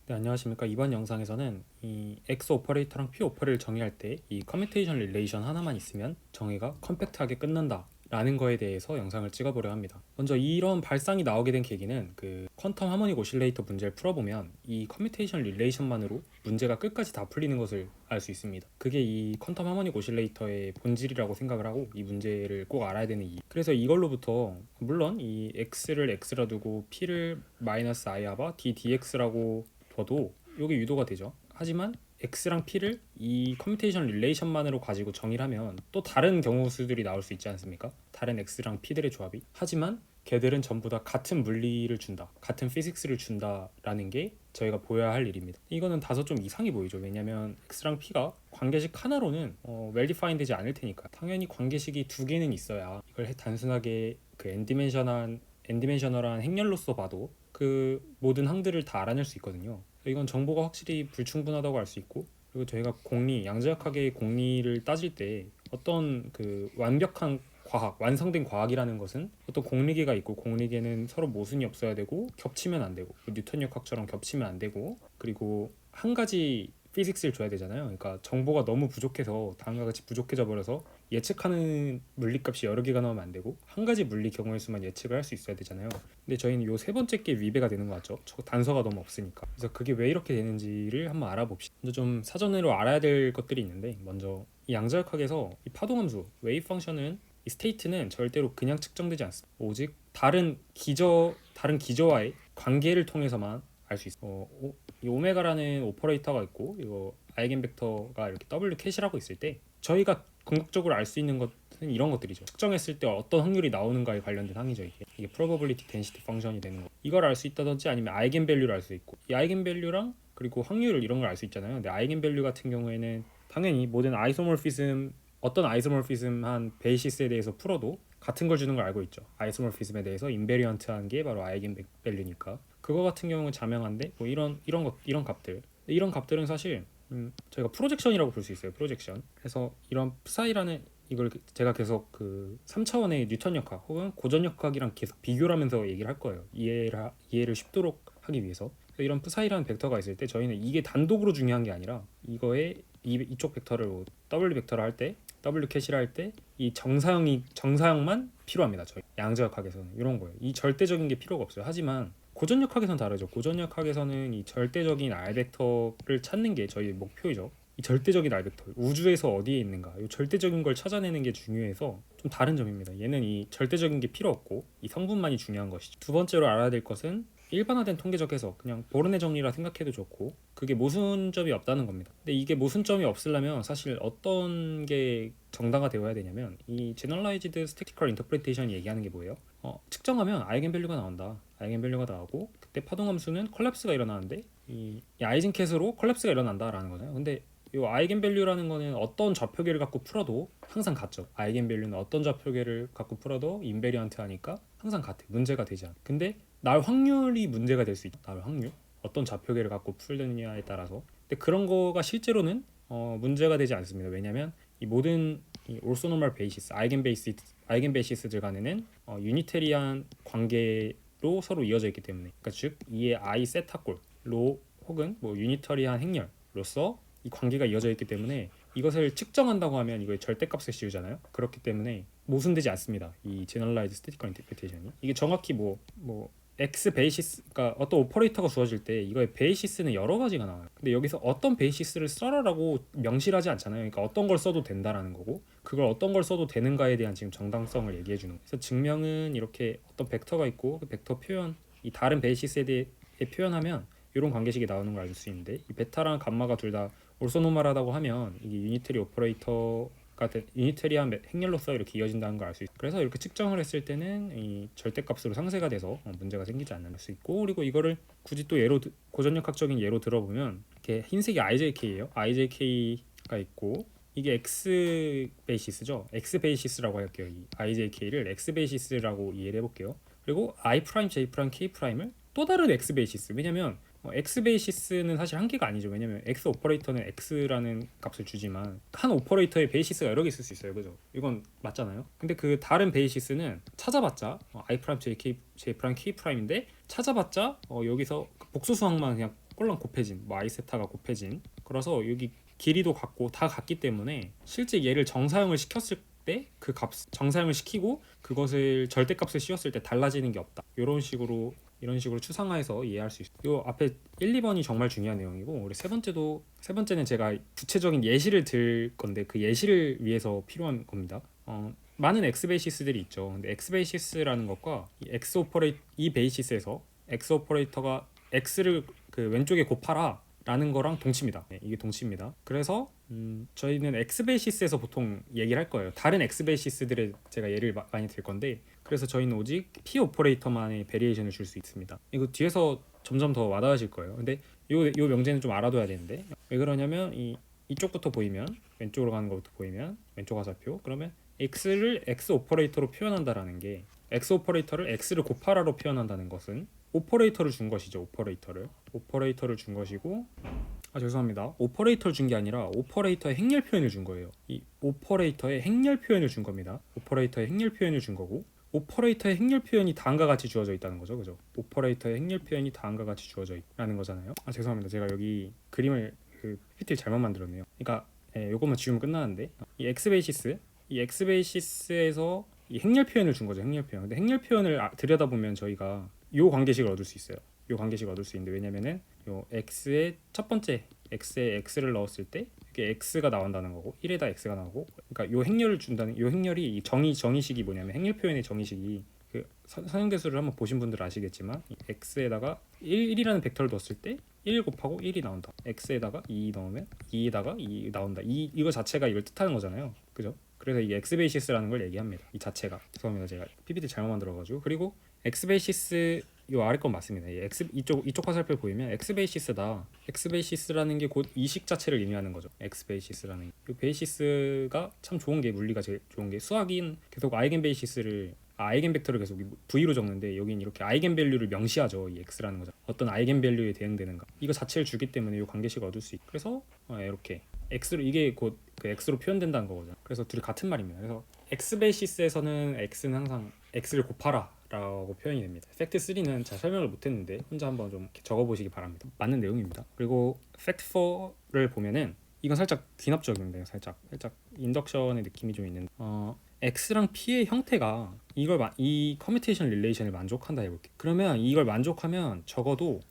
네, 안녕하십니까. 이번 영상에서는 이 X 오퍼레이터랑 P 오퍼를 정의할 때 이 커뮤테이션 릴레이션 하나만 있으면 정의가 컴팩트하게 끝난다 라는 거에 대해서 영상을 찍어보려 합니다. 먼저 이런 발상이 나오게 된 계기는 그 퀀텀 하모닉 오실레이터 문제를 풀어보면 이 커뮤테이션 릴레이션만으로 문제가 끝까지 다 풀리는 것을 알 수 있습니다. 그게 이 퀀텀 하모닉 오실레이터의 본질이라고 생각을 하고 이 문제를 꼭 알아야 되는 이유. 그래서 이걸로부터 물론 이 X를 X라 두고 P를 마이너스 I 하바 D DX라고 둬도 이게 유도가 되죠. 하지만 X랑 P를 이 커뮤테이션 릴레이션만으로 가지고 정의를 하면 또 다른 경우 수들이 나올 수 있지 않습니까? 다른 X랑 P들의 조합이. 하지만 걔들은 전부 다 같은 물리를 준다, 같은 피직스를 준다라는 게 저희가 보여야 할 일입니다. 이거는 다소 좀 이상해 보이죠. 왜냐면 X랑 P가 관계식 하나로는 well defined 되지 않을 테니까. 당연히 관계식이 두 개는 있어야 이걸 단순하게 그 엔디멘셔널한 행렬로서 봐도 그 모든 항들을 다 알아낼 수 있거든요. 이건 정보가 확실히 불충분하다고 알 수 있고, 그리고 저희가 공리, 양자역학의 공리를 따질 때 어떤 그 완벽한 과학, 완성된 과학이라는 것은 어떤 공리계가 있고, 공리계는 서로 모순이 없어야 되고 겹치면 안 되고, 뉴턴 역학처럼 겹치면 안 되고, 그리고 한 가지 피직스를 줘야 되잖아요. 그러니까 정보가 너무 부족해서 다음과 같이 부족해져 버려서 예측하는 물리값이 여러 개가 나오면 안 되고 한 가지 물리 경우의 수만 예측을 할 수 있어야 되잖아요. 근데 저희는 요 세 번째 게 위배가 되는 것 같죠. 저 단서가 너무 없으니까. 그래서 그게 왜 이렇게 되는지를 한번 알아봅시다. 먼저 좀 사전으로 알아야 될 것들이 있는데, 먼저 이 양자역학에서 이 파동함수 웨이브 펑션은 이 스테이트는 절대로 그냥 측정되지 않습니다. 오직 다른 기저와의 관계를 통해서만 알 수 있어요. 이 오메가라는 오퍼레이터가 있고 이거 아이겐 벡터가 이렇게 W 캣이라고 있을 때 저희가 궁극적으로 알 수 있는 것은 이런 것들이죠. 측정했을 때 어떤 확률이 나오는가에 관련된 항이죠. 이게 probability density 펑션이 되는 거. 이걸 알 수 있다든지 아니면 아이겐 밸류를 알 수 있고, 이 아이겐 밸류랑 그리고 확률 이런 걸 알 수 있잖아요. 근데 아이겐 밸류 같은 경우에는 당연히 모든 어떤 아이소모피즘한 베이시스에 대해서 풀어도 같은 걸 주는 걸 알고 있죠. 아이소모피즘에 대해서 인베리언트한 게 바로 아이겐 밸류니까. 그거 같은 경우는 자명한데 뭐 이런 값들, 이런 값들은 사실 저희가 프로젝션이라고 볼 수 있어요. 프로젝션. 그래서 이런 psi라는 이걸 제가 계속 그 3차원의 뉴턴 역학 혹은 고전 역학이랑 계속 비교를 하면서 얘기를 할 거예요. 이해를 쉽도록 하기 위해서. 이런 psi라는 벡터가 있을 때 저희는 이게 단독으로 중요한 게 아니라 이거에 이쪽 벡터를 뭐 W 벡터를 할 때, W 캣이라 할 때 이 정사형만 필요합니다. 저희 양자역학에서는 이런 거예요. 이 절대적인 게 필요가 없어요. 하지만 고전역학에서는 다르죠. 고전역학에서는 이 절대적인 R 벡터를 찾는 게 저희 목표이죠. 이 절대적인 R 벡터, 우주에서 어디에 있는가, 이 절대적인 걸 찾아내는 게 중요해서 좀 다른 점입니다. 얘는 이 절대적인 게 필요 없고 이 성분만이 중요한 것이죠. 두 번째로 알아야 될 것은 일반화된 통계적 해석, 그냥 보른의 정리라 생각해도 좋고, 그게 모순점이 없다는 겁니다. 근데 이게 모순점이 없으려면 사실 어떤 게 정당화 되어야 되냐면 이 Generalized Statistical Interpretation 얘기하는 게 뭐예요? 측정하면 아이겐밸류가 나온다. 아이겐밸류가 나오고 그때 파동함수는 콜랩스가 일어나는데 이 아이젠캣으로 콜랩스가 일어난다라는 거잖아요. 근데 이 아이겐밸류라는 거는 어떤 좌표계를 갖고 풀어도 항상 같죠. 아이겐밸류는 어떤 좌표계를 갖고 풀어도 인베리언트하니까 항상 같아. 문제가 되지 않아. 근데 날 확률이 문제가 될 수 있다. 날 확률. 어떤 좌표계를 갖고 풀느냐에 따라서. 근데 그런 거가 실제로는 문제가 되지 않습니다. 왜냐하면 이 모든 이 orthonormal basis, 아이겐 베이시스들 간에는 유니테리안 관계로 서로 이어져 있기 때문에, 그러니까 즉 이의 I 세타골로 혹은 뭐 유니터리한 행렬로서 이 관계가 이어져 있기 때문에 이것을 측정한다고 하면 이거의 절대값을 씌우잖아요. 그렇기 때문에 모순되지 않습니다. 이 generalized statistical interpretation이. 이게 정확히 뭐 X 베이시스, 그러니까 어떤 오퍼레이터가 주어질 때 이거의 베이시스는 여러 가지가 나와요. 근데 여기서 어떤 베이시스를 써라라고 명시하지 않잖아요. 그러니까 어떤 걸 써도 된다라는 거고, 그걸 어떤 걸 써도 되는가에 대한 지금 정당성을 얘기해 주는 거예요. 그래서 증명은 이렇게 어떤 벡터가 있고 그 벡터 표현, 이 다른 베이시스에 대해 표현하면 이런 관계식이 나오는 걸 알 수 있는데, 이 베타랑 감마가 둘 다 올소노멀하다고 하면 이게 유니터리 오퍼레이터가 유니터리한 행렬로서 이렇게 이어진다는 걸 알 수 있어요. 그래서 이렇게 측정을 했을 때는 이 절대값으로 상쇄가 돼서 문제가 생기지 않는 수 있고, 그리고 이거를 굳이 또 고전역학적인 예로 들어보면 이렇게 흰색이 IJK예요. IJK가 있고 이게 X 베이시스죠. X 베이시스라고 할게요. 이 IJK를 X 베이시스라고 이해를 해볼게요. 그리고 I 프라임, J 프라임, K 프라임을 또 다른 X 베이시스. 왜냐면 X 베이시스는 사실 한 개가 아니죠. 왜냐면 X 오퍼레이터는 X라는 값을 주지만 한 오퍼레이터의 베이시스가 여러 개 있을 수 있어요. 그죠? 이건 맞잖아요. 근데 그 다른 베이시스는 찾아봤자 I 프라임, J 프라임, K 프라임인데 찾아봤자 여기서 복수 수학만 그냥 꼴랑 곱해진, 뭐 i세타가 곱해진, 그래서 여기 길이도 같고 다 같기 때문에 실제 얘를 정사형을 시켰을 때 그 값 정사형을 시키고 그것을 절대값을 씌웠을 때 달라지는 게 없다. 이런 식으로 추상화해서 이해할 수 있어요. 요 앞에 1, 2번이 정말 중요한 내용이고, 우리 세 번째는 제가 구체적인 예시를 들 건데 그 예시를 위해서 필요한 겁니다. 많은 X 베이시스들이 있죠. 근데 X 베이시스라는 것과 이 X 오퍼레이터, 이 베이시스에서 X 오퍼레이터가 X를 그 왼쪽에 곱하라 라는 거랑 동치입니다. 네, 이게 동치입니다. 그래서 저희는 X 베이시스에서 보통 얘기를 할 거예요. 다른 X 베이시스들에 제가 예를 많이 들 건데, 그래서 저희는 오직 P 오퍼레이터만의 베리에이션을 줄 수 있습니다. 이거 뒤에서 점점 더 와닿으실 거예요. 근데 요 명제는 좀 알아둬야 되는데, 왜 그러냐면 이쪽부터 보이면, 왼쪽으로 가는 것부터 보이면 왼쪽 화살표, 그러면 X를 X 오퍼레이터로 표현한다라는 게, X 오퍼레이터를 X를 곱하라로 표현한다는 것은 오퍼레이터를 준 것이죠. 오퍼레이터를 준 것이고, 죄송합니다. 오퍼레이터를 준 게 아니라 오퍼레이터의 행렬 표현을 준 거예요. 이 오퍼레이터의 행렬 표현을 준 겁니다. 오퍼레이터의 행렬 표현을 준 거고, 오퍼레이터의 행렬 표현이 다음과 같이 주어져 있다는 거죠. 그죠? 오퍼레이터의 행렬 표현이 다음과 같이 주어져 있다는 거잖아요. 죄송합니다. 제가 여기 그림을 PPT를 잘못 만들었네요. 그러니까 요것만 지우면 끝나는데, 이 X 베이시스에서 이 행렬 표현을 준 거죠. 행렬 표현. 근데 행렬 표현을 들여다보면 저희가 요 관계식을 얻을 수 있어요. 요 관계식을 얻을 수 있는데, 왜냐면은 요 x의 첫 번째 x에 x를 넣었을 때 이게 x가 나온다는 거고, 1에다 x가 나오고, 그러니까 요 행렬을 준다는, 요 행렬이 이 정의식이 뭐냐면, 행렬 표현의 정의식이 그 선형대수를 한번 보신 분들 아시겠지만, 이 x에다가 1이라는 벡터를 넣었을 때 1 곱하고 1이 나온다. x에다가 2 넣으면 2에다가 2 나온다. 이거 자체가 이걸 뜻하는 거잖아요. 그죠? 그래서 이게 X 베이시스라는 걸 얘기합니다. 이 자체가. 죄송합니다. 제가 PPT 잘못 만들어가지고. 그리고 X 베이시스 요 아래 건 맞습니다. 이쪽 화살표 보이면 X 베이시스다. X 베이시스라는 게 곧 이식 자체를 의미하는 거죠. X 베이시스라는 이 베이시스가 참 좋은 게, 물리가 제일 좋은 게, 수학인 계속 아이겐 베이시스를 아이겐 벡터를 계속 V로 적는데, 여긴 이렇게 아이겐 밸류를 명시하죠. 이 X라는 거죠. 어떤 아이겐 밸류에 대응되는가, 이거 자체를 주기 때문에 이 관계식을 얻을 수 있고, 그래서 이렇게 X로, 이게 곧 그 X로 표현된다는 거거든요. 그래서 둘이 같은 말입니다. 그래서 X 베이시스에서는 X는 항상 X를 곱하라 라고 표현이 됩니다. 팩트 3는 잘 설명을 못했는데 혼자 한번 좀 적어보시기 바랍니다. 맞는 내용입니다. 그리고 팩트 4를 보면은, 이건 살짝 귀납적인데요. 살짝 인덕션의 느낌이 좀 있는, X랑 P의 형태가 이 커뮤테이션 릴레이션을 만족한다 해볼게요. 그러면 이걸 만족하면 적어도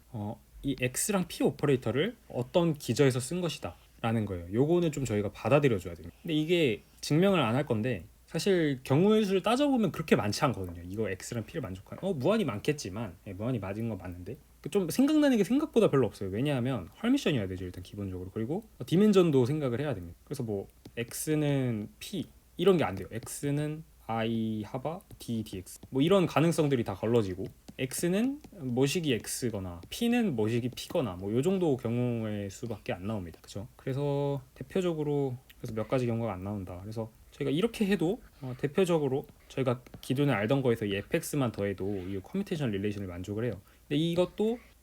이 X랑 P 오퍼레이터를 어떤 기저에서 쓴 것이다 라는 거예요. 요거는 좀 저희가 받아들여 줘야 됩니다. 근데 이게 증명을 안 할 건데, 사실 경우의 수를 따져보면 그렇게 많지 않거든요. 이거 X랑 P를 만족하는, 무한히 많겠지만, 무한히 맞은 건 맞는데 좀 생각나는 게 생각보다 별로 없어요. 왜냐하면 헐미션이어야 되죠, 일단 기본적으로. 그리고 디멘전도 생각을 해야 됩니다. 그래서 뭐 X는 P 이런 게 안 돼요. X는 I 하바 D dx 뭐 이런 가능성들이 다 걸러지고, X는 모식이 X거나 P는 모식이 P거나 뭐 요 정도 경우의 수밖에 안 나옵니다. 그죠? 그래서 대표적으로 몇 가지 경우가 안 나온다. 그래서 저희가 이렇게 해도 대표적으로 저희가 기존에 알던 거에서 이 fx만 더해도 이 커뮤테이션 릴레이션을 만족을 해요. 근데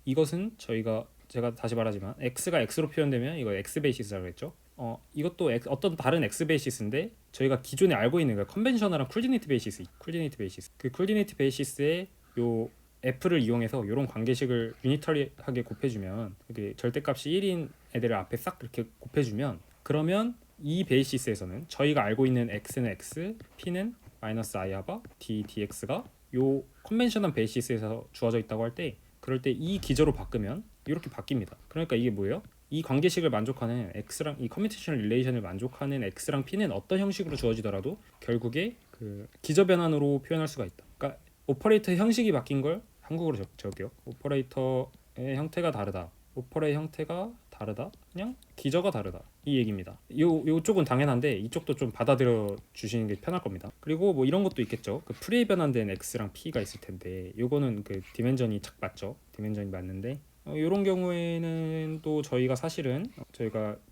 이것은 제가 다시 말하지만 x가 x로 표현되면 이거 x 베이시스라고 했죠. 이것도 어떤 다른 x 베이시스인데, 저희가 기존에 알고 있는 그 컨벤셔널한 쿨디네이트 베이시스, 그 쿨디네이트 베이시스의 요 f를 이용해서 이런 관계식을 유니터리하게 곱해주면, 이게 절대값이 1인 애들을 앞에 싹 이렇게 곱해주면, 그러면 이 베이시스에서는 저희가 알고 있는 x는 x, p는 마이너스 i 하바 d dx가 요 컨벤셔널 베이시스에서 주어져 있다고 할 때, 그럴 때 이 기저로 바꾸면 이렇게 바뀝니다. 그러니까 이게 뭐예요? 이 관계식을 만족하는 x랑, 이 커뮤테이션 릴레이션을 만족하는 x랑 p는 어떤 형식으로 주어지더라도 결국에 그 기저 변환으로 표현할 수가 있다. 그러니까 오퍼레이터 형식이 바뀐 걸 한국어로 적을게요. 오퍼레이터의 형태가 다르다. 오퍼레의 형태가 다르다. 그냥 기저가 다르다. 이 얘기입니다. 요쪽은 당연한데 이쪽도 좀 받아들여 주시는 게 편할 겁니다. 그리고 뭐 이런 것도 있겠죠. 그 프리 변환된 x랑 p가 있을 텐데, 요거는 그 디멘전이 착 맞죠. 디멘전이 맞는데, 이런 경우에는 또 저희가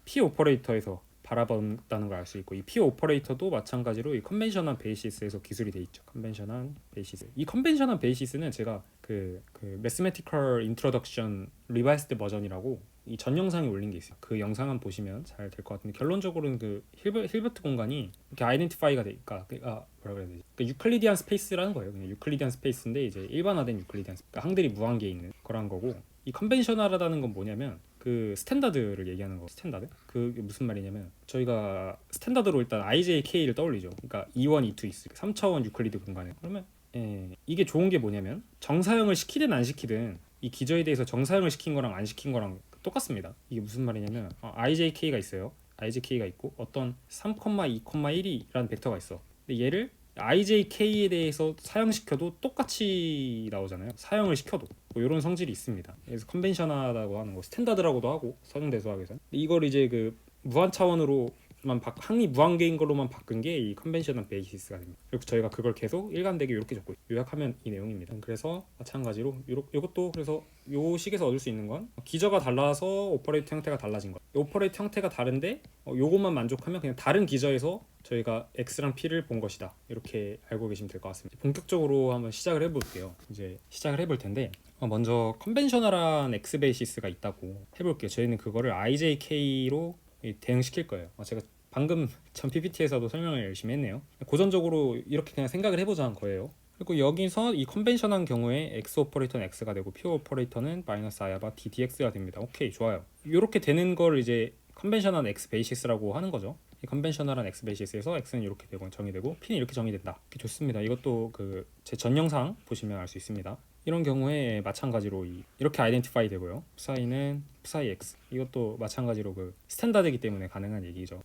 P 오퍼레이터에서 바라본다는 걸 알 수 있고, 이 P 오퍼레이터도 마찬가지로 이 컨벤셔널 베이시스에서 기술이 돼 있죠. 컨벤셔널 베이시스. 이 컨벤셔널 베이시스는 제가 그 매스메티컬 인트로덕션 리바이스드 버전이라고 이 전 영상에 올린 게 있어요. 그 영상만 보시면 잘 될 것 같은데, 결론적으로는 그 힐버트 공간이 이렇게 아이덴티파이가 되니까, 뭐라 그래야 되지? 그 유클리디안 스페이스라는 거예요. 그냥 유클리디안 스페이스인데 이제 일반화된 유클리디안 스페이스. 그러니까 항들이 무한계에 있는 거란 거고, 이 컨벤셔널하다는 건 뭐냐면 그 스탠다드를 얘기하는 거. 스탠다드? 그게 무슨 말이냐면 저희가 스탠다드로 일단 IJK를 떠올리죠. 그러니까 2원, 2투 있어. 3차원 유클리드 공간에. 그러면 이게 좋은 게 뭐냐면 정사형을 시키든 안 시키든 이 기저에 대해서 정사형을 시킨 거랑 안 시킨 거랑 똑같습니다. 이게 무슨 말이냐면 IJK가 있어요. IJK가 있고 어떤 3,2,1이라는 벡터가 있어. 근데 얘를 IJK에 대해서 사형시켜도 똑같이 나오잖아요. 사형을 시켜도 뭐 이런 성질이 있습니다. 그래서 컨벤셔널하다고 하는 거, 스탠다드라고도 하고 서정대수학에서 이걸 이제 그 무한 차원으로만 항이 무한계인 걸로만 바꾼 게 이 컨벤셔널 베이시스가 됩니다. 그리고 저희가 그걸 계속 일관되게 이렇게 적고 요약하면 이 내용입니다. 그래서 마찬가지로 이것도 그래서 요 식에서 얻을 수 있는 건 기저가 달라서 오퍼레이터 형태가 달라진 것. 오퍼레이터 형태가 다른데 요것만 만족하면 그냥 다른 기저에서 저희가 x랑 p를 본 것이다. 이렇게 알고 계시면 될 것 같습니다. 본격적으로 한번 시작을 해볼게요. 이제 시작을 해볼 텐데 먼저 컨벤셔널한 x 베이시스가 있다고 해볼게요. 저희는 그거를 IJK로 대응시킬 거예요. 제가 방금 전 PPT에서도 설명을 열심히 했네요. 고전적으로 이렇게 그냥 생각을 해보자는 거예요. 그리고 여기서 이 컨벤션한 경우에 x 오퍼레이터는 x가 되고 p 오퍼레이터는 마이너스 i바 d dx가 됩니다. 오케이, 좋아요. 이렇게 되는 걸 이제 컨벤션한 x 베이시스라고 하는 거죠. 이 컨벤셔널한 x 베이시스에서 x는 이렇게 되고 정의되고 p는 이렇게 정의된다. 좋습니다. 이것도 그 제 전 영상 보시면 알 수 있습니다. 이런 경우에 마찬가지로 이렇게 아이덴티파이 되고요. psi는 psi x. 이것도 마찬가지로 그 스탠다드이기 때문에 가능한 얘기죠.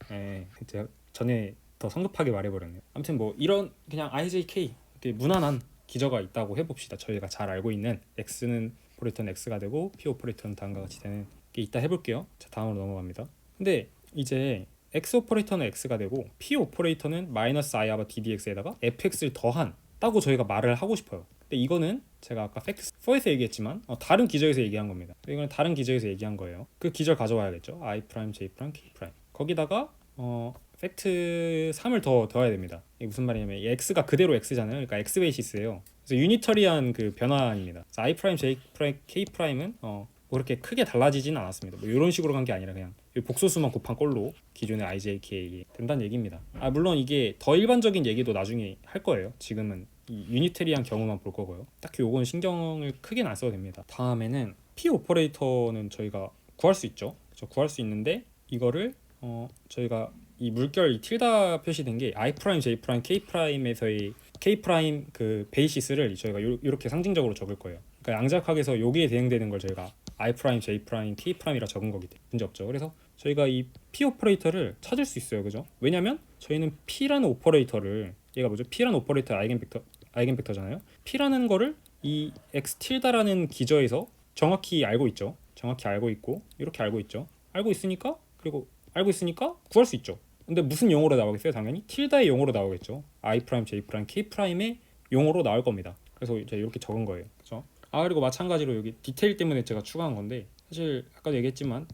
제가 전에 더 성급하게 말해버렸네요. 아무튼 뭐 이런 그냥 IJK 이렇게 무난한 기저가 있다고 해봅시다. 저희가 잘 알고 있는 x는 오퍼레이터는 x가 되고 p 오퍼레이터는 다음과 같이 되는 게 있다 해볼게요. 자, 다음으로 넘어갑니다. 근데 이제 x 오퍼레이터는 x가 되고 p 오퍼레이터는 마이너스 i 아바 d dx에다가 fx를 더한 다고 저희가 말을 하고 싶어요. 근데 이거는 제가 아까 팩트4에서 얘기했지만 다른 기저에서 얘기한 겁니다. 이거는 다른 기저에서 얘기한 거예요. 그 기저 가져와야겠죠. i 프라임, j 프라임, k 프라임. 거기다가 팩트 3을 더 더해야 됩니다. 이게 무슨 말이냐면 x가 그대로 x잖아요. 그러니까 x 베이시스예요. 그래서 유니터리한 그 변환입니다. 그래서 i 프라임, j 프라임, k 프라임은 뭐 그렇게 크게 달라지지는 않았습니다. 뭐 이런 식으로 간 게 아니라 그냥 복소수만 곱한 꼴로 기존의 IJK 된다는 얘기입니다. 물론 이게 더 일반적인 얘기도 나중에 할 거예요. 지금은 이 유니테리한 경우만 볼 거고요. 딱히 요건 신경을 크게는 안 써도 됩니다. 다음에는 P 오퍼레이터는 저희가 구할 수 있죠. 그렇죠? 구할 수 있는데 이거를 저희가 이 물결 이 틸다 표시된 게 I 프라임, J 프라임, K 프라임에서의 K 프라임 그 베이시스를 저희가 이렇게 상징적으로 적을 거예요. 그러니까 양자역학에서 여기에 대응되는 걸 저희가 I 프라임, J 프라임, K 프라임이라 적은 거기 때문에 문제 없죠. 그래서 저희가 이 P 오퍼레이터를 찾을 수 있어요. 그죠? 왜냐면 저희는 P라는 오퍼레이터를 얘가 뭐죠? P라는 오퍼레이터 아이겐벡터잖아요. P라는 거를 이 x 틸다라는 기저에서 정확히 알고 있죠. 정확히 알고 있고 이렇게 알고 있죠. 알고 있으니까 구할 수 있죠. 근데 무슨 용어로 나오겠어요? 당연히 틸다의 용어로 나오겠죠. I 프라임, J 프라임, K 프라임의 용어로 나올 겁니다. 그래서 이제 이렇게 적은 거예요. 그렇죠? 그리고 마찬가지로 여기 디테일 때문에 제가 추가한 건데 사실 아까도 얘기했지만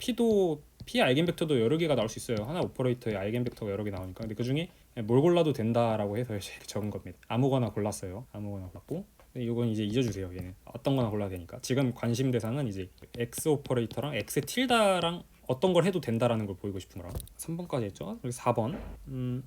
P 아이겐벡터도 여러 개가 나올 수 있어요. 하나 오퍼레이터에 아이겐벡터가 여러 개 나오니까. 근데 그 중에 뭘 골라도 된다라고 해서 적은 겁니다. 아무거나 골랐어요. 아무거나 골랐고. 근데 이건 이제 잊어주세요. 얘는 어떤 거나 골라야 되니까. 지금 관심 대상은 이제 x 오퍼레이터랑 x 틸다랑 어떤 걸 해도 된다라는 걸 보이고 싶은 거라. 3번까지 했죠. 그리고 4번.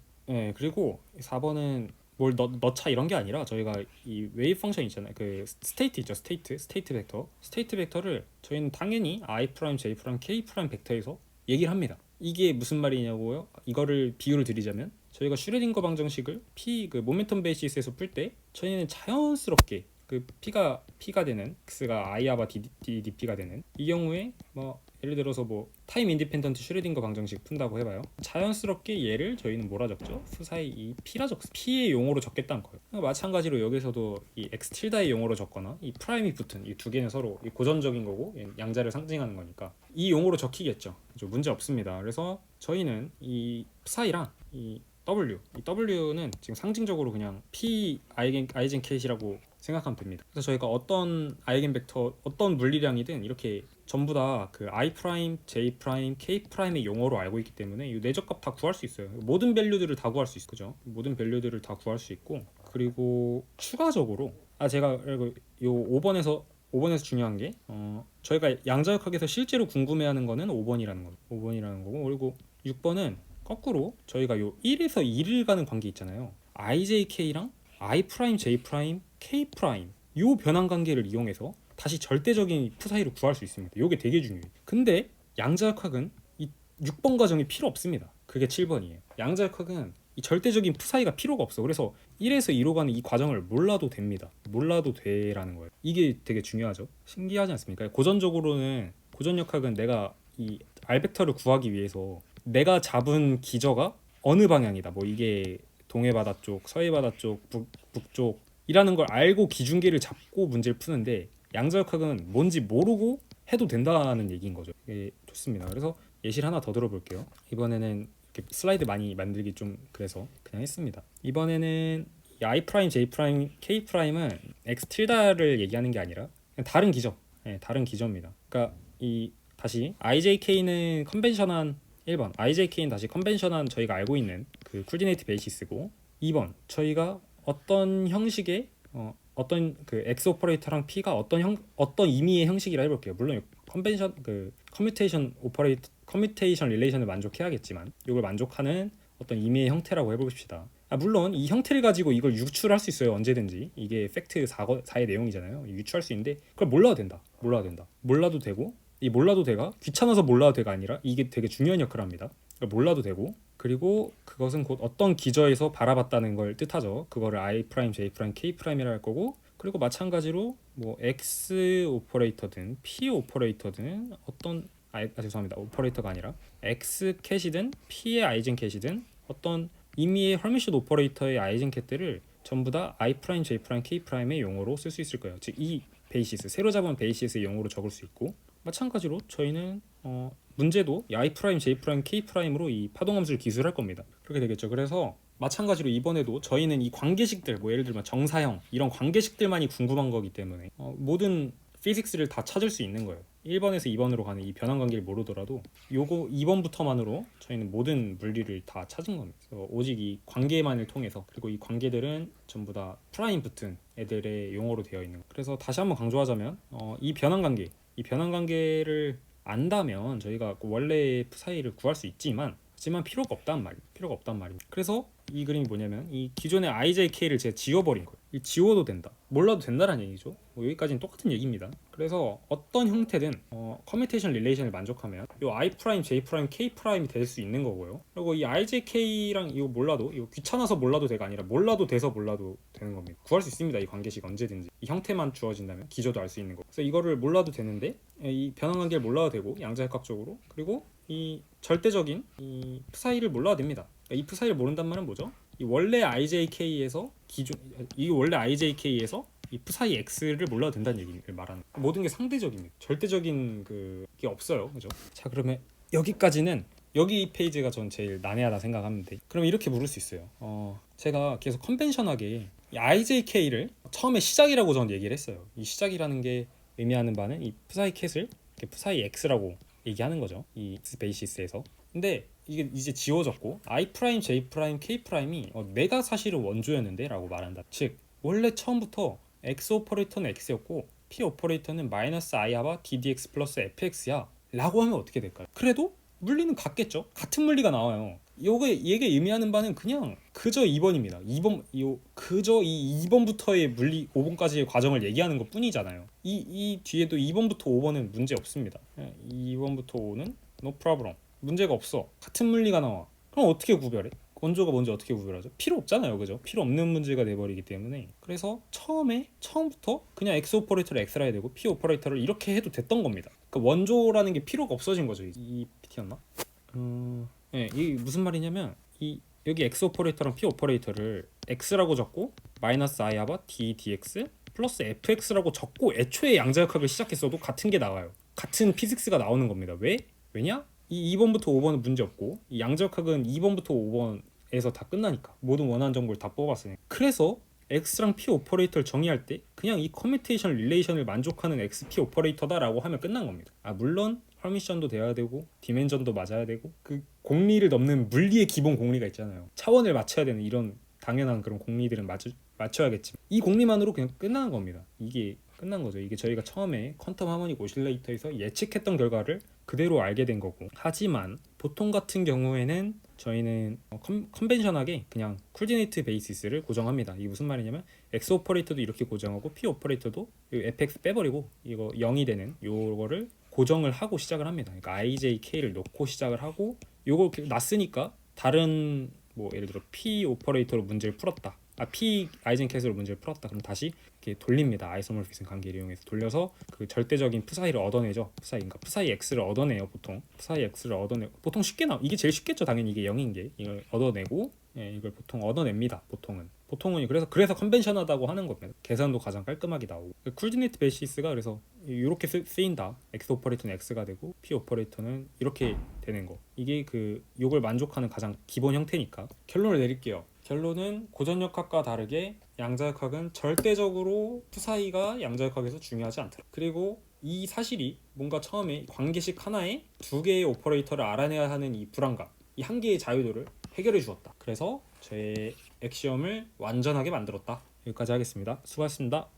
그리고 4번은 뭘 넣자 이런 게 아니라 저희가 이 웨이브 펑션 있잖아요. 그 스테이트 있죠. 스테이트 벡터. 스테이트 벡터를 저희는 당연히 i 프라임, j 프라임, k 프라임 벡터에서 얘기를 합니다. 이게 무슨 말이냐고요? 이거를 비유를 드리자면 저희가 슈레딩거 방정식을 그 모멘텀 베이시스에서 풀 때 저희는 자연스럽게 그 p가 되는 x가 i 아바 dp가 되는 이 경우에 뭐 예를 들어서 뭐 타임 인디펜던트 슈레딩거 방정식 푼다고 해봐요. 자연스럽게 얘를 저희는 뭐라 적죠? 프사이 이 p라 적어. p의 용어로 적겠다는 거예요. 마찬가지로 여기서도 이 x 틸다의 용어로 적거나 이 프라임이 붙은 이 두 개는 서로 이 고전적인 거고 양자를 상징하는 거니까 이 용어로 적히겠죠. 그렇죠? 문제 없습니다. 그래서 저희는 이 psi랑 이 W는 지금 상징적으로 그냥 P 아이젠켓이라고 생각하면 됩니다. 그래서 저희가 어떤 아이겐벡터, 어떤 물리량이든 이렇게 전부 다 그 I 프라임, J 프라임, K 프라임의 용어로 알고 있기 때문에 이 내적값 다 구할 수 있어요. 모든 밸류들을 다 구할 수 있어요. 그죠? 모든 밸류들을 다 구할 수 있고 그리고 추가적으로 제가 요 5번에서 중요한 게 저희가 양자역학에서 실제로 궁금해하는 거는 5번이라는 거고 그리고 6번은 거꾸로 저희가 요 1에서 2를 가는 관계 있잖아요. IJK랑 I 프라임, J 프라임, K 프라임 요 변환 관계를 이용해서 다시 절대적인 푸사이를 구할 수 있습니다. 이게 되게 중요해요. 근데 양자역학은 이 6번 과정이 필요 없습니다. 그게 7번이에요. 양자역학은 이 절대적인 푸사이가 필요가 없어. 그래서 1에서 2로 가는 이 과정을 몰라도 됩니다. 몰라도 돼라는 거예요. 이게 되게 중요하죠. 신기하지 않습니까? 고전역학은 내가 이 알벡터를 구하기 위해서 내가 잡은 기저가 어느 방향이다. 뭐 이게 동해바다 쪽, 서해바다 쪽, 북쪽이라는 걸 알고 기준계를 잡고 문제를 푸는데 양자역학은 뭔지 모르고 해도 된다는 얘기인 거죠. 이게 좋습니다. 그래서 예시를 하나 더 들어볼게요. 이번에는 이렇게 슬라이드 많이 만들기 좀 그래서 그냥 했습니다. 이번에는 이 I 프라임, J 프라임, K 프라임은 X 틸다를 얘기하는 게 아니라 그냥 다른 기저, 다른 기저입니다. 그러니까 이 다시 IJK는 컨벤셔널한 1번, IJK는 다시 컨벤셔널한 저희가 알고 있는 그 코디네이트 베이시스고 2번 저희가 어떤 형식의 어떤 그 X 오퍼레이터랑 P가 어떤 의미의 형식이라 해볼게요. 물론 커뮤테이션 릴레이션을 만족해야겠지만 이걸 만족하는 어떤 의미의 형태라고 해봅시다. 물론 이 형태를 가지고 이걸 유출할 수 있어요. 언제든지. 이게 팩트 4의 내용이잖아요. 유출할 수 있는데 그걸 몰라도 된다. 몰라도 되고 이 몰라도 돼가 귀찮아서 몰라도 돼가 아니라 이게 되게 중요한 역할을 합니다. 몰라도 되고 그리고 그것은 곧 어떤 기저에서 바라봤다는 걸 뜻하죠. 그거를 I 프라임, J 프라임, K 프라임이라 할 거고 그리고 마찬가지로 뭐 X 오퍼레이터든 P 오퍼레이터든 어떤 죄송합니다. 오퍼레이터가 아니라 X 캣이든 P의 아이젠 캣이든 어떤 의미의 헐미슈드 오퍼레이터의 아이젠 캣들을 전부 다 I 프라임, J 프라임, K 프라임의 용어로 쓸 수 있을 거예요. 즉 이 베이시스, 새로 잡은 베이시스의 용어로 적을 수 있고 마찬가지로 저희는 문제도 I 프라임, J 프라임, K 프라임으로 이 파동함수를 기술할 겁니다. 그렇게 되겠죠. 그래서 마찬가지로 이번에도 저희는 이 관계식들, 뭐 예를 들면 정사형 이런 관계식들만이 궁금한 거기 때문에 모든 피직스를 다 찾을 수 있는 거예요. 1번에서 2번으로 가는 이 변환 관계를 모르더라도 요거 2번부터만으로 저희는 모든 물리를 다 찾은 겁니다. 그래서 오직 이 관계만을 통해서 그리고 이 관계들은 전부 다 프라임 붙은 애들의 용어로 되어 있는 거예요. 그래서 다시 한번 강조하자면 이 변환 관계를 안다면 저희가 원래의 푸사이를 구할 수 있지만 하지만 필요가 없단 말입니다. 그래서 이 그림이 뭐냐면 이 기존의 IJK를 제가 지워버린 거예요. 지워도 된다. 몰라도 된다라는 얘기죠. 뭐 여기까지는 똑같은 얘기입니다. 그래서 어떤 형태든 커뮤테이션 릴레이션을 만족하면 이 I 프라임, J 프라임, K 프라임이 될 수 있는 거고요. 그리고 이 IJK랑 이거 몰라도 이거 귀찮아서 몰라도 돼가 아니라 몰라도 돼서 몰라도 되는 겁니다. 구할 수 있습니다. 이 관계식 언제든지 이 형태만 주어진다면 기저도 알 수 있는 거. 그래서 이거를 몰라도 되는데 이 변환 관계를 몰라도 되고 양자역학적으로 그리고 이 절대적인 이 푸사이를 몰라도 됩니다. 그러니까 이 푸사이를 모른단 말은 뭐죠? 이 원래 IJK에서 이 푸사이 X를 몰라도 된다는 얘기를 말하는 거예요. 모든 게 상대적입니다. 절대적인 그게 없어요. 그죠? 자, 그러면 여기까지는 여기 페이지가 전 제일 난해하다 생각하는데 그럼 이렇게 물을 수 있어요. 제가 계속 컨벤셔널하게 이 IJK를 처음에 시작이라고 전 얘기를 했어요. 이 시작이라는 게 의미하는 바는 이 푸사이 캣을 푸사이 X라고 얘기하는 거죠. 이 X 베이시스에서. 근데 이게 이제 지워졌고 I 프라임, J 프라임, K 프라임이 내가 사실은 원조였는데 라고 말한다. 즉 원래 처음부터 X 오퍼레이터는 X였고 P 오퍼레이터는 마이너스 I 하바 DDX 플러스 FX야 라고 하면 어떻게 될까요? 그래도 물리는 같겠죠. 같은 물리가 나와요. 이게 의미하는 바는 그냥 그저 2번입니다. 그저 이 2번부터의 물리 5번까지의 과정을 얘기하는 것 뿐이잖아요. 이 뒤에도 2번부터 5번은 문제 없습니다. 2번부터 5는 no problem. 문제가 없어. 같은 물리가 나와. 그럼 어떻게 구별해? 원조가 뭔지 어떻게 구별하죠? 필요 없잖아요. 그죠? 필요 없는 문제가 돼버리기 때문에 그래서 처음부터 그냥 X 오퍼레이터를 X라 해야 되고 P 오퍼레이터를 이렇게 해도 됐던 겁니다. 그러니까 원조라는 게 필요가 없어진 거죠. 이 PT였나? 네, 이게 무슨 말이냐면 여기 X 오퍼레이터랑 P 오퍼레이터를 X라고 적고 마이너스 I 하바 D, DX 플러스 FX라고 적고 애초에 양자역학을 시작했어도 같은 게 나와요. 같은 피직스가 나오는 겁니다. 왜냐? 이 2번부터 5번은 문제 없고 이 양자역학은 2번부터 5번에서 다 끝나니까 모든 원하는 정보를 다 뽑았으니까 그래서 X랑 P 오퍼레이터를 정의할 때 그냥 이 커뮤테이션 릴레이션을 만족하는 XP 오퍼레이터다라고 하면 끝난 겁니다. 물론 헐미션도 돼야 되고 디멘전도 맞아야 되고 그 공리를 넘는 물리의 기본 공리가 있잖아요. 차원을 맞춰야 되는 이런 당연한 그런 공리들은 맞춰야겠지만 이 공리만으로 그냥 끝나는 겁니다. 이게 끝난 거죠. 이게 저희가 처음에 퀀텀 하모닉 오실레이터에서 예측했던 결과를 그대로 알게 된 거고 하지만 보통 같은 경우에는 저희는 컨벤셔널하게 그냥 코디네이트 베이시스를 고정합니다. 이게 무슨 말이냐면 X 오퍼레이터도 이렇게 고정하고 P 오퍼레이터도 fx 빼버리고 이거 0이 되는 요거를 고정을 하고 시작을 합니다. 그러니까 ijk를 놓고 시작을 하고 요거 놨으니까 다른 뭐 예를 들어 P 오퍼레이터로 문제를 풀었다. P 아이젠캐스로 문제를 풀었다. 그럼 다시 이렇게 돌립니다. 아이소모르피즘 관계를 이용해서 돌려서 그 절대적인 푸사이를 얻어내죠. 그러니까 푸사이 x를 얻어내요. 푸사이 x를 얻어내 보통 쉽게 이게 제일 쉽겠죠. 당연히 이게 0인 게 이걸 얻어내고 이걸 보통 얻어냅니다. 보통은 그래서 컨벤셔널하다고 하는 겁니다. 계산도 가장 깔끔하게 나오고 코디네이트 베이시스가 그래서 이렇게 쓰인다. x 오퍼레이터는 x가 되고 p 오퍼레이터는 이렇게 되는 거. 이게 요걸 만족하는 가장 기본 형태니까 결론을 내릴게요. 결론은 고전역학과 다르게 양자역학은 절대적으로 푸사이가 양자역학에서 중요하지 않다. 그리고 이 사실이 뭔가 처음에 관계식 하나에 두 개의 오퍼레이터를 알아내야 하는 이 불안감, 이 한 개의 자유도를 해결해 주었다. 그래서 제 엑시엄을 완전하게 만들었다. 여기까지 하겠습니다. 수고하셨습니다.